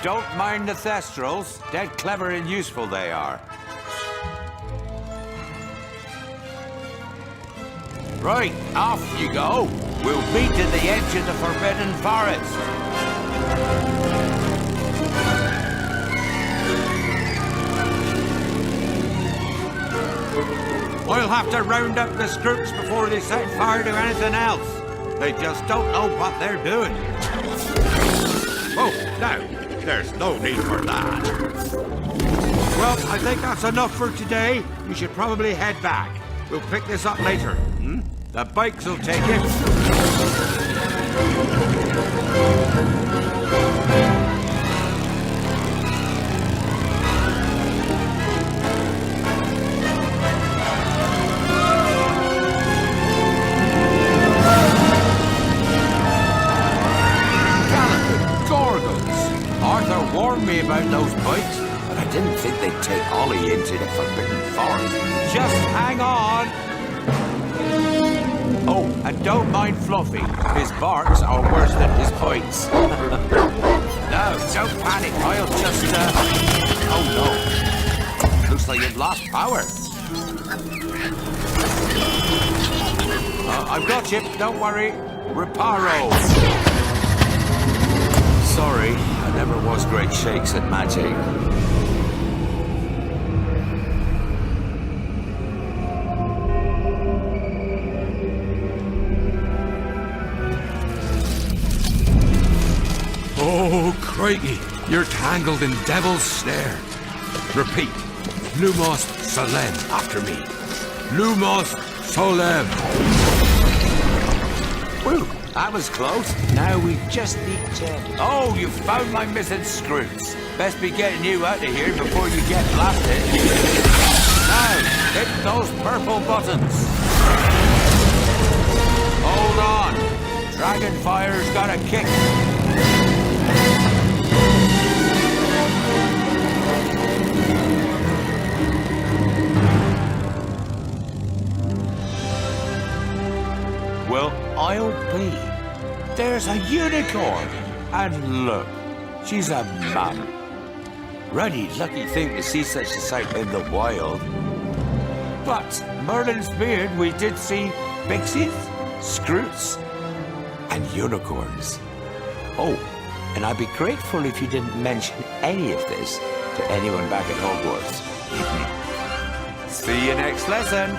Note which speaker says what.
Speaker 1: Don't mind the Thestrals. Dead clever and useful they are. Right, off you go. We'll meet at the edge of the Forbidden Forest. We'll have to round up the Scroops before they set fire to anything else. They just don't know what they're doing. Oh, no, there's no need for that. Well, I think that's enough for today. You should probably head back. We'll pick this up later. The bikes will take it. Arthur warned me about those bikes, but I didn't think they'd take Ollie into the Forbidden Forest. Just hang on! Oh, and don't mind Fluffy. His barks are worse than his bites. No, don't panic. I'll just, Oh, no. Looks like you've lost power. I've got you. Don't worry. Reparo. Sorry, I never was great shakes at magic. Oh, crikey, you're tangled in Devil's Snare. Repeat, Lumos Solem after me. Lumos Solem. Woo, that was close. Now we just need to... Oh, you found my missing Scroops. Best be getting you out of here before you get blasted. Now, hit those purple buttons. Hold on. Dragonfire's got a kick. Well, I'll be. There's a unicorn. And look, she's a mum. Ruddy lucky thing to see such a sight in the wild. But Merlin's beard, we did see pixies, scroots, and unicorns. Oh, and I'd be grateful if you didn't mention any of this to anyone back at Hogwarts. See you next lesson.